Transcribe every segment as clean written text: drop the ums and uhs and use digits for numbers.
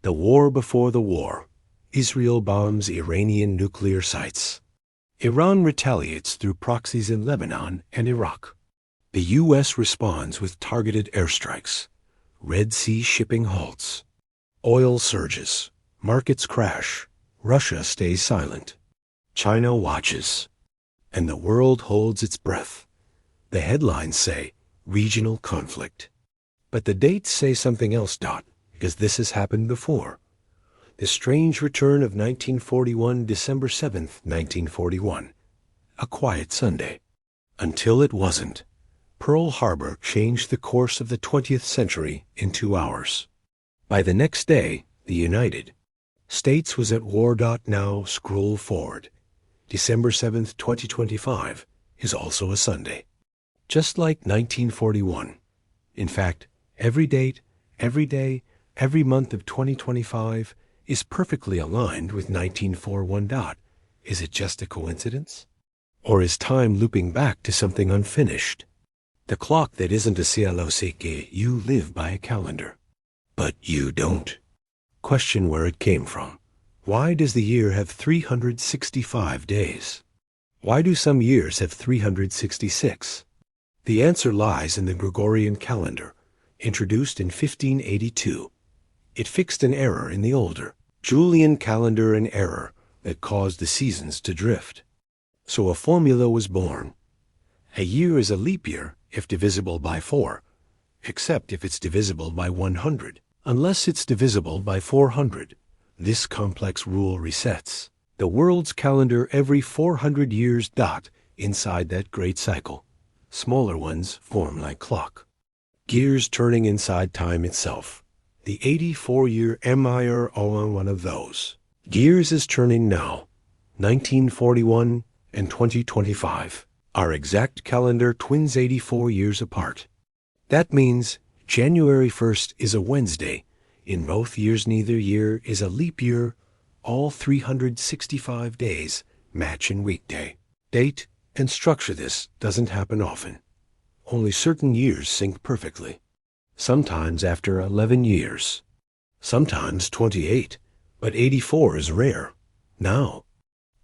The war before the war. Israel bombs Iranian nuclear sites. Iran retaliates through proxies in Lebanon and Iraq. The U.S. responds with targeted airstrikes. Red Sea shipping halts. Oil surges. Markets crash. Russia stays silent. China watches. And the world holds its breath. The headlines say, regional conflict. But the dates say something else, because this has happened before. The strange return of 1941, December 7th, 1941. A quiet Sunday. Until it wasn't. Pearl Harbor changed the course of the 20th century in 2 hours. By the next day, the United States was at war. Now scroll forward. December 7th, 2025 is also a Sunday. Just like 1941. In fact, every date, every day, every month of 2025 is perfectly aligned with 1941. Is it just a coincidence? Or is time looping back to something unfinished? The clock that isn't a cielo seque, you live by a calendar. But you don't. Question where it came from. Why does the year have 365 days? Why do some years have 366? The answer lies in the Gregorian calendar, introduced in 1582. It fixed an error in the older Julian calendar, an error that caused the seasons to drift. So a formula was born. A year is a leap year if divisible by 4, except if it's divisible by 100, unless it's divisible by 400. This complex rule resets the world's calendar every 400 years. Inside that great cycle, smaller ones form like clock. Gears turning inside time itself. The 84-year MIR on one of those. Gears is turning now. 1941 and 2025. Our exact calendar twins 84 years apart. That means January 1st is a Wednesday. In both years, neither year is a leap year. All 365 days match in weekday. Date and structure. This doesn't happen often. Only certain years sync perfectly. Sometimes after 11 years. Sometimes 28. But 84 is rare. Now,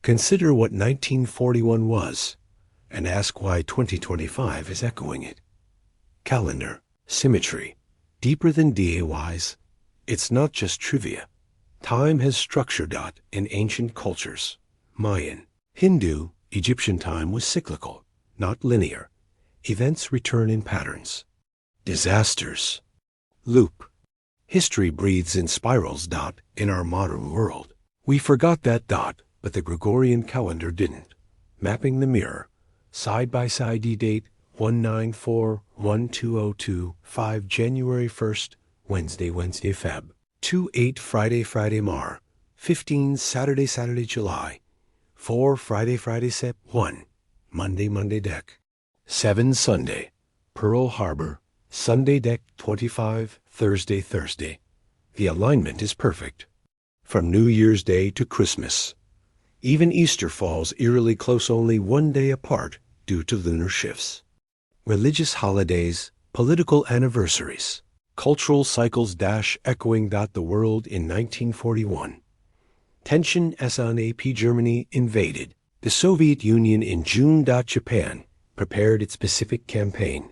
consider what 1941 was, and ask why 2025 is echoing it. Calendar. Symmetry. Deeper than DAYs. It's not just trivia. Time has structure. In ancient cultures. Mayan, Hindu, Egyptian time was cyclical, not linear. Events return in patterns. Disasters. Loop. History breathes in spirals. In our modern world. We forgot that. But the Gregorian calendar didn't. Mapping the mirror. Side by side date 194-1202, 5 January 1st, Wednesday Feb. 28 Friday Mar. 15 Saturday July. 4 Friday Sep. 1 Monday Deck. 7 Sunday. Pearl Harbor. Sunday Deck 25 Thursday. The alignment is perfect. From New Year's Day to Christmas. Even Easter falls eerily close, only 1 day apart due to lunar shifts. Religious holidays, political anniversaries, cultural cycles echoing the world in 1941. Tension as on AP Germany invaded the Soviet Union in June. Japan prepared its Pacific campaign.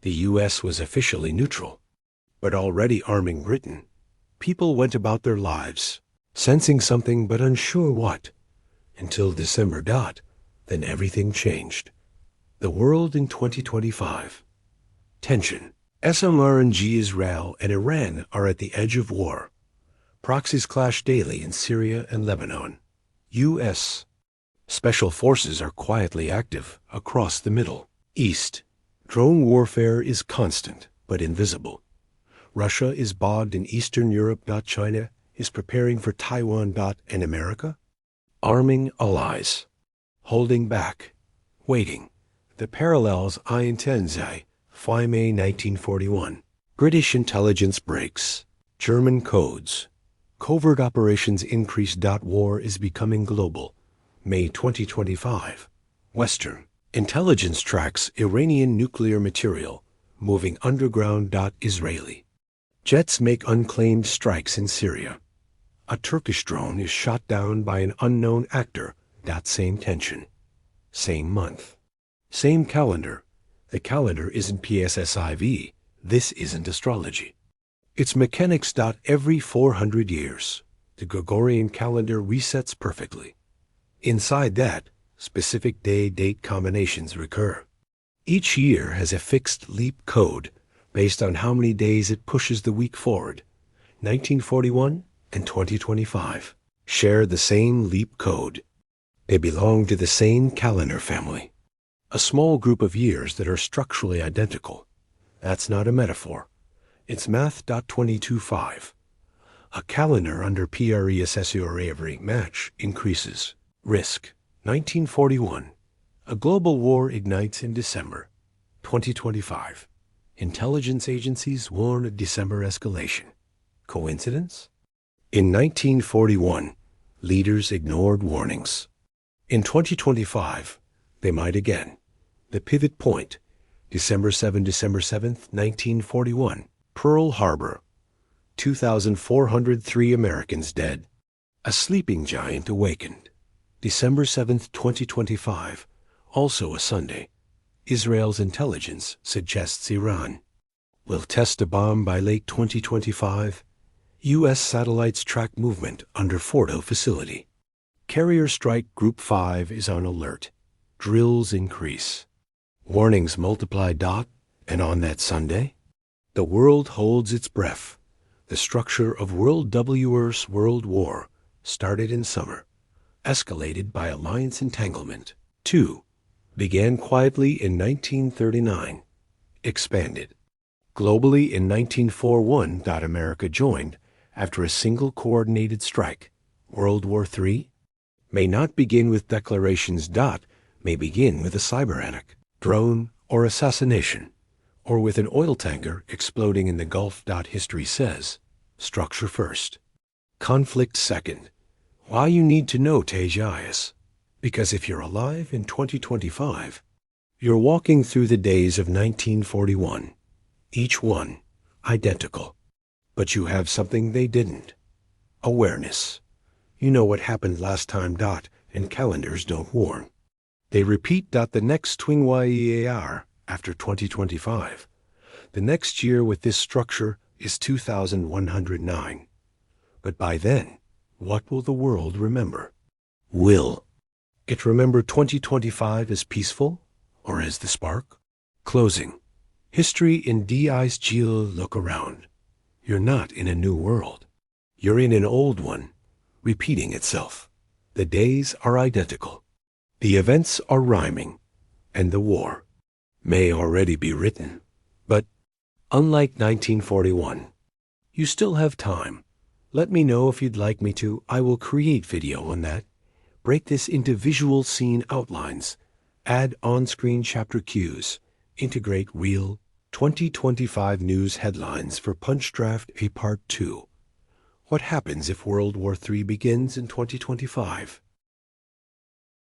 The U.S. was officially neutral, but already arming Britain. People went about their lives, sensing something but unsure what. Until December. Then everything changed. The world in 2025. Tension. SMRNG, Israel and Iran are at the edge of war. Proxies clash daily in Syria and Lebanon. U.S. Special forces are quietly active across the Middle East. Drone warfare is constant but invisible. Russia is bogged in Eastern Europe. China is preparing for Taiwan. And America? Arming allies. Holding back. Waiting. The parallels intense. May 1941. British intelligence breaks. German codes. Covert operations increase. War is becoming global. May 2025. Western intelligence tracks Iranian nuclear material moving underground. Israeli Jets make unclaimed strikes in Syria. A Turkish drone is shot down by an unknown actor. That same tension. Same month. Same calendar. The calendar isn't PSSIV. This isn't astrology. It's mechanics. Every 400 years, the Gregorian calendar resets perfectly. Inside that, specific day-date combinations recur. Each year has a fixed leap code based on how many days it pushes the week forward. 1941 and 2025 share the same leap code. They belong to the same calendar family. A small group of years that are structurally identical. That's not a metaphor. It's math. 22.5. A calendar under PRESSUR every match increases. Risk. 1941. A global war ignites in December. 2025. Intelligence agencies warn of December escalation. Coincidence? In 1941, leaders ignored warnings. In 2025, they might again. The pivot point, December 7th, 1941, Pearl Harbor. 2,403 Americans dead. A sleeping giant awakened. December 7th, 2025, also a Sunday. Israel's intelligence suggests Iran will test a bomb by late 2025. U.S. satellites track movement under Fordow facility. Carrier Strike Group 5 is on alert. Drills increase. Warnings multiply. And on that Sunday, the world holds its breath. The structure of World W's World War started in summer, escalated by alliance entanglement. 2. Began quietly in 1939, expanded. Globally in 1941. America joined after a single coordinated strike. World War III may not begin with declarations. May begin with a cyber-attack, drone, or assassination, or with an oil tanker exploding in the Gulf. History says, structure first, conflict second. Why you need to know Tejas? Because if you're alive in 2025, you're walking through the days of 1941, each one identical. But you have something they didn't. Awareness. You know what happened last time. And calendars don't warn. They repeat. The next twing year after 2025. The next year with this structure is 2109. But by then, what will the world remember? Will it remember 2025 as peaceful or as the spark? Closing. History in DI's Gil. Look around. You're not in a new world. You're in an old one, repeating itself. The days are identical. The events are rhyming. And the war may already be written. But unlike 1941, you still have time. Let me know if you'd like me to. I will create video on that. Break this into visual scene outlines. Add on-screen chapter cues. Integrate real 2025 news headlines for Punch Draft A Part 2. What happens if World War III begins in 2025?